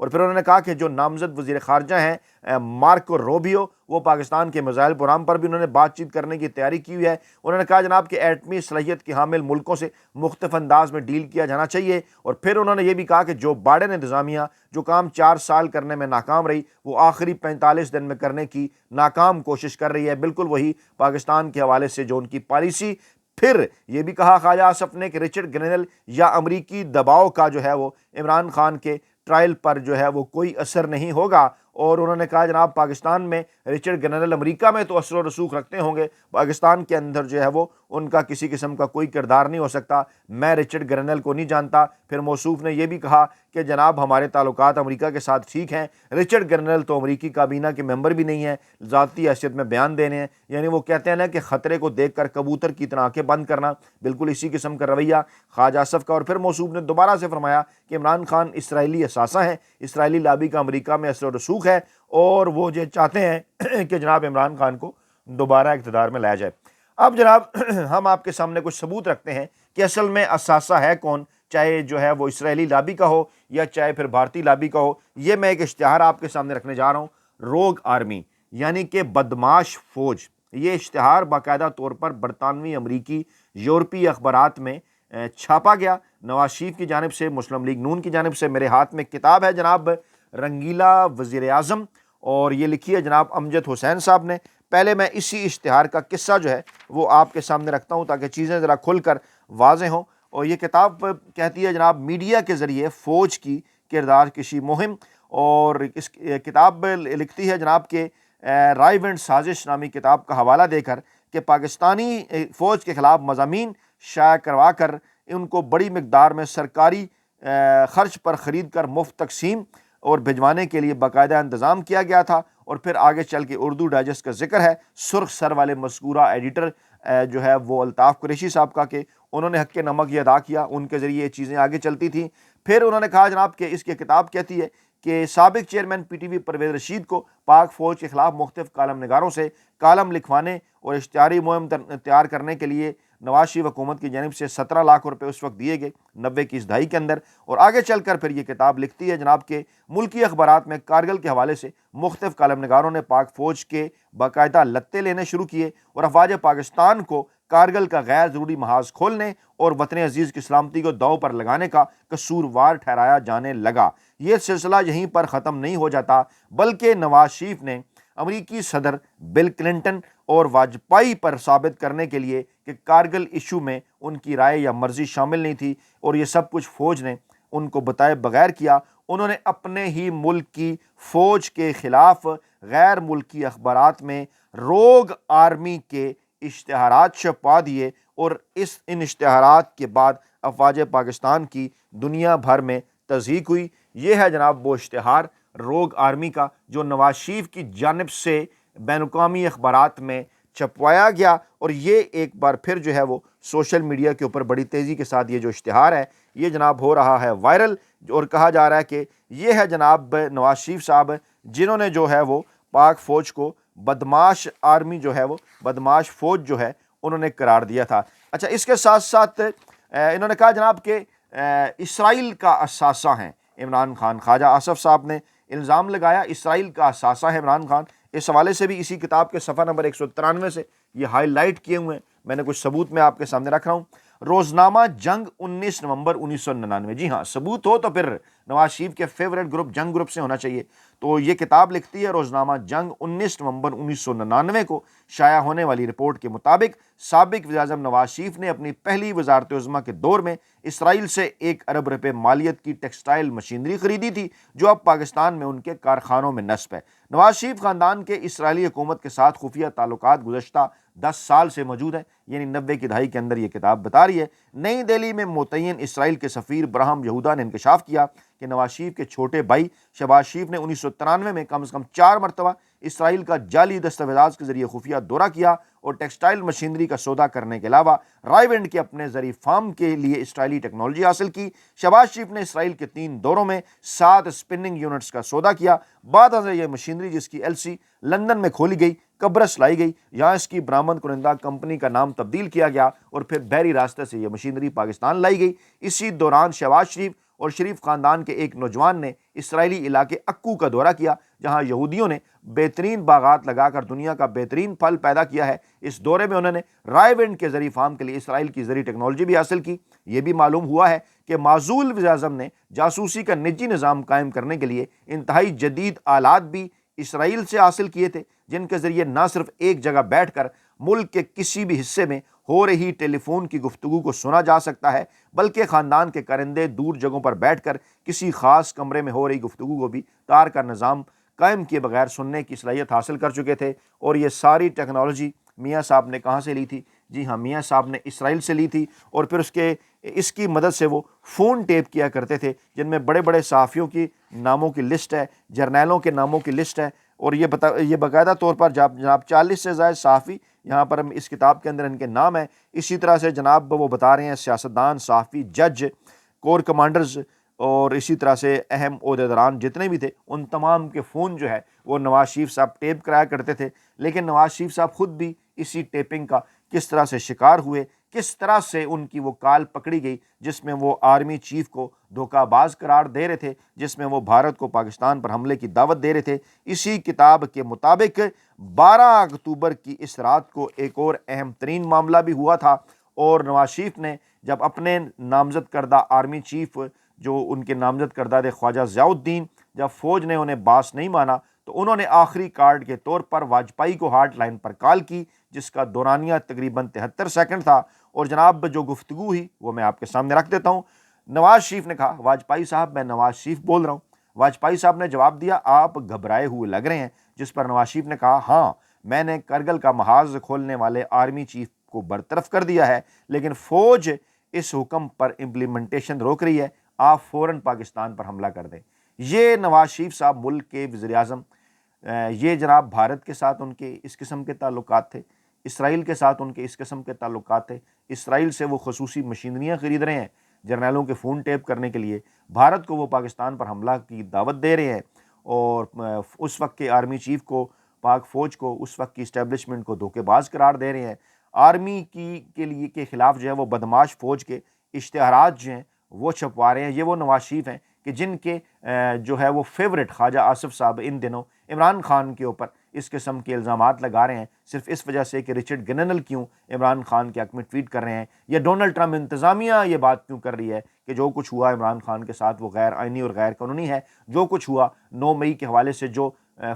اور پھر انہوں نے کہا کہ جو نامزد وزیر خارجہ ہیں مارکو روبیو، وہ پاکستان کے میزائل پروگرام پر بھی انہوں نے بات چیت کرنے کی تیاری کی ہوئی ہے۔ انہوں نے کہا جناب کہ ایٹمی صلاحیت کے حامل ملکوں سے مختلف انداز میں ڈیل کیا جانا چاہیے، اور پھر انہوں نے یہ بھی کہا کہ جو بائیڈن انتظامیہ جو کام 4 سال کرنے میں ناکام رہی، وہ آخری 45 دن میں کرنے کی ناکام کوشش کر رہی ہے، بالکل وہی پاکستان کے حوالے سے جو ان کی پالیسی۔ پھر یہ بھی کہا خواجہ آصف نے کہ رچرڈ گرینل یا امریکی دباؤ کا جو ہے وہ عمران خان کے ٹرائل پر جو ہے وہ کوئی اثر نہیں ہوگا، اور انہوں نے کہا جناب پاکستان میں رچرڈ گرینل امریکہ میں تو اثر و رسوخ رکھتے ہوں گے، پاکستان کے اندر جو ہے وہ ان کا کسی قسم کا کوئی کردار نہیں ہو سکتا، میں رچرڈ گرینل کو نہیں جانتا۔ پھر موصوف نے یہ بھی کہا کہ جناب ہمارے تعلقات امریکہ کے ساتھ ٹھیک ہیں، رچرڈ گرینل تو امریکی کابینہ کے ممبر بھی نہیں ہیں، ذاتی حیثیت میں بیان دینے ہیں، یعنی وہ کہتے ہیں نا کہ خطرے کو دیکھ کر کبوتر کی طرح آنکھیں بند کرنا، بالکل اسی قسم کا رویہ خواجہ آصف کا۔ اور پھر موصوف نے دوبارہ سے فرمایا کہ عمران خان اسرائیلی اثاثہ ہیں، اسرائیلی لابی کا امریکہ میں اثر و رسوخ ہے، اور وہ جو چاہتے ہیں کہ جناب عمران خان کو دوبارہ اقتدار میں لایا جائے۔ اب جناب ہم آپ کے سامنے کچھ ثبوت رکھتے ہیں کہ اصل میں اثاثہ ہے کون، چاہے جو ہے وہ اسرائیلی لابی کا ہو یا چاہے پھر بھارتی لابی کا ہو۔ یہ میں ایک اشتہار آپ کے سامنے رکھنے جا رہا ہوں، روگ آرمی یعنی کہ بدماش فوج۔ یہ اشتہار باقاعدہ طور پر برطانوی، امریکی، یورپی اخبارات میں چھاپا گیا، نواز شریف کی جانب سے، مسلم لیگ نون کی جانب سے۔ میرے ہاتھ میں کتاب ہے جناب رنگیلا وزیر اعظم، اور یہ لکھی ہے جناب امجد حسین صاحب نے۔ پہلے میں اسی اشتہار کا قصہ جو ہے وہ آپ کے سامنے رکھتا ہوں تاکہ چیزیں ذرا کھل کر واضح ہوں۔ اور یہ کتاب کہتی ہے جناب میڈیا کے ذریعے فوج کی کردار کشی مہم، اور اس کتاب لکھتی ہے جناب کہ رائے ونڈ سازش نامی کتاب کا حوالہ دے کر کہ پاکستانی فوج کے خلاف مضامین شائع کروا کر ان کو بڑی مقدار میں سرکاری خرچ پر خرید کر مفت تقسیم اور بھجوانے کے لیے باقاعدہ انتظام کیا گیا تھا۔ اور پھر آگے چل کے اردو ڈائجسٹ کا ذکر ہے، سرخ سر والے مذکورہ ایڈیٹر جو ہے وہ الطاف قریشی صاحب کا، کہ انہوں نے حق نمک یہ ادا کیا، ان کے ذریعے یہ چیزیں آگے چلتی تھیں۔ پھر انہوں نے کہا جناب کہ اس کی کتاب کہتی ہے کہ سابق chairman P T V Parvez Rashid کو پاک فوج کے خلاف مختلف کالم نگاروں سے کالم لکھوانے اور اشتہاری مہم تیار کرنے کے لیے نواز شریف حکومت کی جانب سے 17 لاکھ روپے اس وقت دیے گئے 90 کی اس دہائی کے اندر۔ اور آگے چل کر پھر یہ کتاب لکھتی ہے جناب کہ ملکی اخبارات میں کارگل کے حوالے سے مختلف کالم نگاروں نے پاک فوج کے باقاعدہ لتے لینے شروع کیے اور افواج پاکستان کو کارگل کا غیر ضروری محاذ کھولنے اور وطن عزیز کی سلامتی کو داؤ پر لگانے کا قصوروار ٹھہرایا جانے لگا۔ یہ سلسلہ یہیں پر ختم نہیں ہو جاتا، بلکہ نواز شریف نے امریکی صدر بل کلنٹن اور واجپئی پر ثابت کرنے کے لیے کہ کارگل ایشو میں ان کی رائے یا مرضی شامل نہیں تھی اور یہ سب کچھ فوج نے ان کو بتائے بغیر کیا، انہوں نے اپنے ہی ملک کی فوج کے خلاف غیر ملکی اخبارات میں روگ آرمی کے اشتہارات چھپا دیے، اور ان اشتہارات کے بعد افواج پاکستان کی دنیا بھر میں تصدیق ہوئی۔ یہ ہے جناب وہ اشتہار روگ آرمی کا جو نواز شریف کی جانب سے بین الاقوامی اخبارات میں چھپوایا گیا، اور یہ ایک بار پھر جو ہے وہ سوشل میڈیا کے اوپر بڑی تیزی کے ساتھ یہ جو اشتہار ہے یہ جناب ہو رہا ہے وائرل، اور کہا جا رہا ہے کہ یہ ہے جناب نواز شریف صاحب جنہوں نے جو ہے وہ پاک فوج کو بدماش آرمی جو ہے وہ بدماش فوج جو ہے انہوں نے قرار دیا تھا۔ اچھا، اس کے ساتھ ساتھ انہوں نے کہا جناب کہ اسرائیل کا اثاثہ ہیں عمران خان۔ خواجہ آصف صاحب نے الزام لگایا اسرائیل کا اثاثہ ہے عمران خان۔ اس حوالے سے بھی اسی کتاب کے صفحہ نمبر 193 سے یہ ہائی لائٹ کیے ہوئے ہیں، میں نے کچھ ثبوت میں آپ کے سامنے رکھ رہا ہوں۔ روزنامہ جنگ 19 نومبر 1999، جی ہاں ثبوت ہو تو پھر نواز شریف کے فیورٹ گروپ جنگ گروپ سے ہونا چاہیے۔ تو یہ کتاب لکھتی ہے روزنامہ جنگ 19 نومبر 1999 کو شائع ہونے والی رپورٹ کے مطابق سابق وزیر اعظم نواز شریف نے اپنی پہلی وزارت عظمیٰ کے دور میں اسرائیل سے 1 ارب روپے مالیت کی ٹیکسٹائل مشینری خریدی تھی جو اب پاکستان میں ان کے کارخانوں میں نصب ہے۔ نواز شریف خاندان کے اسرائیلی حکومت کے ساتھ خفیہ تعلقات گزشتہ 10 سال سے موجود ہیں، یعنی 90 کی دہائی کے اندر یہ کتاب بتا رہی ہے۔ نئی دہلی میں متعین اسرائیل کے سفیر برہم یہودا نے انکشاف کیا کہ نواز شریف کے چھوٹے بھائی شہباز شریف نے 1993 میں کم از کم 4 مرتبہ اسرائیل کا جعلی دستاویزات کے ذریعے خفیہ دورہ کیا اور ٹیکسٹائل مشینری کا سودا کرنے کے علاوہ رائے ونڈ کے اپنے زرعی فارم کے لیے اسرائیلی ٹیکنالوجی حاصل کی۔ شہباز شریف نے اسرائیل کے 3 دوروں میں 7 سپننگ یونٹس کا سودا کیا۔ بعد ازاں یہ مشینری جس کی LC لندن میں کھولی گئی، قبرص لائی گئی، یہاں اس کی برآمد کنندہ کمپنی کا نام تبدیل کیا گیا اور پھر بحری راستے سے یہ مشینری پاکستان لائی گئی۔ اسی دوران شہباز شریف اور شریف خاندان کے ایک نوجوان نے اسرائیلی علاقے اکو کا دورہ کیا جہاں یہودیوں نے بہترین باغات لگا کر دنیا کا بہترین پھل پیدا کیا ہے۔ اس دورے میں انہوں نے رائے ونڈ کے زرعی فارم کے لیے اسرائیل کی زرعی ٹیکنالوجی بھی حاصل کی۔ یہ بھی معلوم ہوا ہے کہ معزول وزیر اعظم نے جاسوسی کا نجی نظام قائم کرنے کے لیے انتہائی جدید آلات بھی اسرائیل سے حاصل کیے تھے، جن کے ذریعے نہ صرف ایک جگہ بیٹھ کر ملک کے کسی بھی حصے میں ہو رہی ٹیلی فون کی گفتگو کو سنا جا سکتا ہے، بلکہ خاندان کے کرندے دور جگہوں پر بیٹھ کر کسی خاص کمرے میں ہو رہی گفتگو کو بھی تار کا نظام قائم کیے بغیر سننے کی صلاحیت حاصل کر چکے تھے۔ اور یہ ساری ٹیکنالوجی میاں صاحب نے کہاں سے لی تھی؟ جی ہاں، میاں صاحب نے اسرائیل سے لی تھی، اور پھر اس کی مدد سے وہ فون ٹیپ کیا کرتے تھے جن میں بڑے بڑے صحافیوں کی ناموں کی لسٹ ہے، جرنیلوں کے ناموں کی لسٹ ہے، اور یہ باقاعدہ طور پر جناب 40 سے زائد صحافی یہاں پر اس کتاب کے اندر ان کے نام ہیں۔ اسی طرح سے جناب وہ بتا رہے ہیں سیاستدان، صحافی، جج، کور کمانڈرز اور اسی طرح سے اہم عہدیداران جتنے بھی تھے، ان تمام کے فون جو ہے وہ نواز شریف صاحب ٹیپ کرایا کرتے تھے۔ لیکن نواز شریف صاحب خود بھی اسی ٹیپنگ کا کس طرح سے شکار ہوئے، کس طرح سے ان کی وہ کال پکڑی گئی جس میں وہ آرمی چیف کو دھوکہ باز قرار دے رہے تھے، جس میں وہ بھارت کو پاکستان پر حملے کی دعوت دے رہے تھے۔ اسی کتاب کے مطابق 12 اکتوبر کی اس رات کو ایک اور اہم ترین معاملہ بھی ہوا تھا، اور نواز شریف نے جب اپنے نامزد کردہ آرمی چیف جو ان کے نامزد کردہ تھے خواجہ ضیاء الدین، جب فوج نے انہیں باس نہیں مانا تو انہوں نے آخری کارڈ کے طور پر واجپئی کو ہاٹ لائن پر کال کی، جس کا دورانیہ تقریباً 73 سیکنڈ تھا، اور جناب جو گفتگو ہوئی وہ میں آپ کے سامنے رکھ دیتا ہوں۔ نواز شریف نے کہا، واجپئی صاحب میں نواز شریف بول رہا ہوں۔ واجپئی صاحب نے جواب دیا، آپ گھبرائے ہوئے لگ رہے ہیں، جس پر نواز شریف نے کہا، ہاں میں نے کرگل کا محاذ کھولنے والے آرمی چیف کو برطرف کر دیا ہے، لیکن فوج اس حکم پر امپلیمنٹیشن روک رہی ہے، آپ فوراً پاکستان پر حملہ کر دیں۔ یہ نواز شریف صاحب ملک کے وزیر اعظم، یہ جناب بھارت کے ساتھ ان کے اس قسم کے تعلقات تھے، اسرائیل کے ساتھ ان کے اس قسم کے تعلقات تھے۔ اسرائیل سے وہ خصوصی مشینریاں خرید رہے ہیں جرنیلوں کے فون ٹیپ کرنے کے لیے، بھارت کو وہ پاکستان پر حملہ کی دعوت دے رہے ہیں، اور اس وقت کے آرمی چیف کو، پاک فوج کو، اس وقت کی اسٹیبلشمنٹ کو دھوکے باز قرار دے رہے ہیں۔ آرمی کے خلاف جو ہے وہ بدماش فوج کے اشتہارات جو ہیں وہ چھپوا رہے ہیں۔ یہ وہ نواز شریف ہیں کہ جن کے جو ہے وہ فیورٹ خواجہ آصف صاحب ان دنوں عمران خان کے اوپر اس قسم کے الزامات لگا رہے ہیں، صرف اس وجہ سے کہ رچرڈ گننل کیوں عمران خان کے حق میں ٹویٹ کر رہے ہیں، یا ڈونلڈ ٹرمپ انتظامیہ یہ بات کیوں کر رہی ہے کہ جو کچھ ہوا عمران خان کے ساتھ وہ غیر آئینی اور غیر قانونی ہے، جو کچھ ہوا 9 مئی کے حوالے سے جو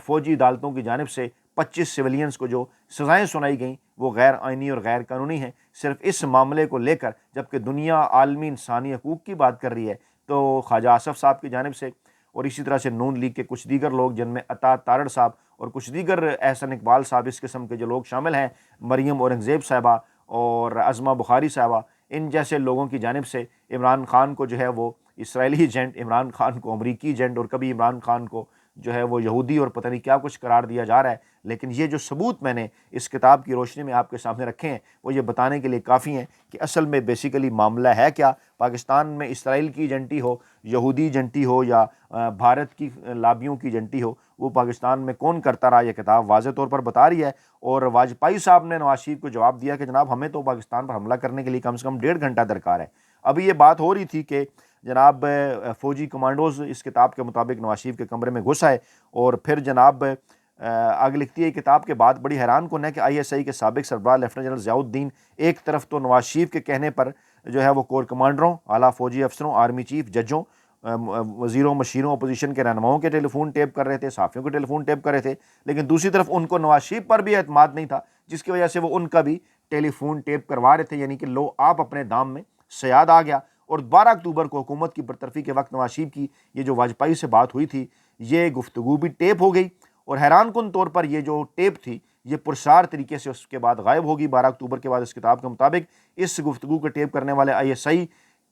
فوجی عدالتوں کی جانب سے 25 سویلینز کو جو سزائیں سنائی گئیں وہ غیر آئینی اور غیر قانونی ہیں۔ صرف اس معاملے کو لے کر جبکہ دنیا عالمی انسانی حقوق کی بات کر رہی ہے، تو خواجہ آصف صاحب کی جانب سے اور اسی طرح سے نون لیگ کے کچھ دیگر لوگ جن میں عطا تارڑ صاحب اور کچھ دیگر احسن اقبال صاحب اس قسم کے جو لوگ شامل ہیں، مریم اورنگزیب صاحبہ اور عظمہ بخاری صاحبہ، ان جیسے لوگوں کی جانب سے عمران خان کو جو ہے وہ اسرائیلی ایجنٹ، عمران خان کو امریکی ایجنٹ، اور کبھی عمران خان کو جو ہے وہ یہودی اور پتہ نہیں کیا کچھ قرار دیا جا رہا ہے۔ لیکن یہ جو ثبوت میں نے اس کتاب کی روشنی میں آپ کے سامنے رکھے ہیں وہ یہ بتانے کے لیے کافی ہیں کہ اصل میں بیسیکلی معاملہ ہے کیا۔ پاکستان میں اسرائیل کی ایجنٹی ہو، یہودی ایجنٹی ہو، یا بھارت کی لابیوں کی ایجنٹی ہو، وہ پاکستان میں کون کرتا رہا، یہ کتاب واضح طور پر بتا رہی ہے۔ اور واجپئی صاحب نے نواز شریف کو جواب دیا کہ جناب ہمیں تو پاکستان پر حملہ کرنے کے لیے کم سے کم 1.5 گھنٹہ درکار ہے۔ ابھی یہ بات ہو رہی تھی کہ جناب فوجی کمانڈوز اس کتاب کے مطابق نواز شریف کے کمرے میں گھس آئے، اور پھر جناب آگے لکھتی ہے کتاب کے بعد بڑی حیران کن ہے کہ ISI کے سابق سربراہ لیفٹیننٹ جنرل ضیاء الدین ایک طرف تو نواز شریف کے کہنے پر جو ہے وہ کور کمانڈروں، اعلیٰ فوجی افسروں، آرمی چیف، ججوں، وزیروں، مشیروں، اپوزیشن کے رہنماؤں کے ٹیلی فون ٹیپ کر رہے تھے، صحافیوں کے ٹیلی فون ٹیپ کر رہے تھے، لیکن دوسری طرف ان کو نواز شریف پر بھی اعتماد نہیں تھا، جس کی وجہ سے وہ ان کا بھی ٹیلی فون ٹیپ کروا رہے تھے، یعنی کہ لو آپ اپنے دام میں صیاد آ گیا۔ اور 12 اکتوبر کو حکومت کی برطرفی کے وقت نواز شریف کی یہ جو واجپئی سے بات ہوئی تھی، یہ گفتگو بھی ٹیپ ہو گئی، اور حیران کن طور پر یہ جو ٹیپ تھی یہ پرسار طریقے سے اس کے بعد غائب ہوگی 12 اکتوبر کے بعد۔ اس کتاب کے مطابق اس گفتگو کو ٹیپ کرنے والے ISI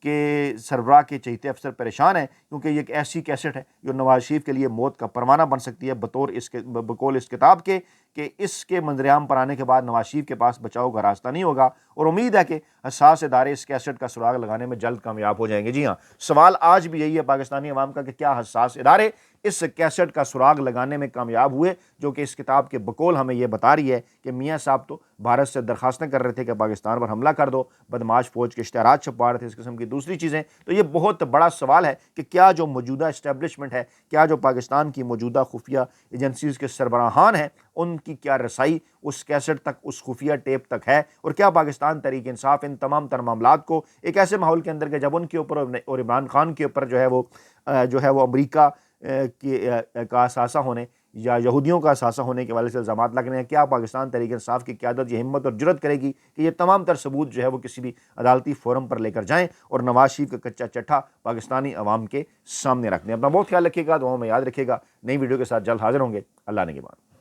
کے سربراہ کے چہیتے افسر پریشان ہیں، کیونکہ یہ ایک ایسی کیسٹ ہے جو نواز شریف کے لیے موت کا پروانہ بن سکتی ہے بقول اس کتاب کے، کہ اس کے منظر عام پر آنے کے بعد نواز شریف کے پاس بچاؤ کا راستہ نہیں ہوگا، اور امید ہے کہ حساس ادارے اس کیسٹ کا سراغ لگانے میں جلد کامیاب ہو جائیں گے۔ جی ہاں، سوال آج بھی یہی ہے پاکستانی عوام کا کہ کیا حساس ادارے اس کیسٹ کا سراغ لگانے میں کامیاب ہوئے، جو کہ اس کتاب کے بقول ہمیں یہ بتا رہی ہے کہ میاں صاحب تو بھارت سے درخواستیں کر رہے تھے کہ پاکستان پر حملہ کر دو، بدمعاش فوج کے اشتہارات چھپوا رہے تھے، اس قسم کی دوسری چیزیں۔ تو یہ بہت بڑا سوال ہے کہ کیا جو موجودہ اسٹیبلشمنٹ ہے، کیا جو پاکستان کی موجودہ خفیہ ایجنسیز کے سربراہان ہیں، ان کی کیا رسائی اس کیسٹ تک، اس خفیہ ٹیپ تک ہے، اور کیا پاکستان تحریک انصاف ان تمام تر معاملات کو ایک ایسے ماحول کے اندر کہ جب ان کے اوپر اور عمران خان کے اوپر جو ہے وہ امریکہ کا اثاثہ ہونے یا یہودیوں کا اثاثہ ہونے کے حوالے سے الزامات لگ رہے ہیں، کیا پاکستان تحریک انصاف کی قیادت یہ ہمت اور جرت کرے گی کہ یہ تمام تر ثبوت جو ہے وہ کسی بھی عدالتی فورم پر لے کر جائیں اور نواز شریف کا کچا چٹھا پاکستانی عوام کے سامنے رکھ دیں؟ اپنا بہت خیال رکھیے گا، دعاؤں میں یاد رکھیے گا۔ نئی ویڈیو کے ساتھ جلد حاضر ہوں گے۔ اللہ نگہبان۔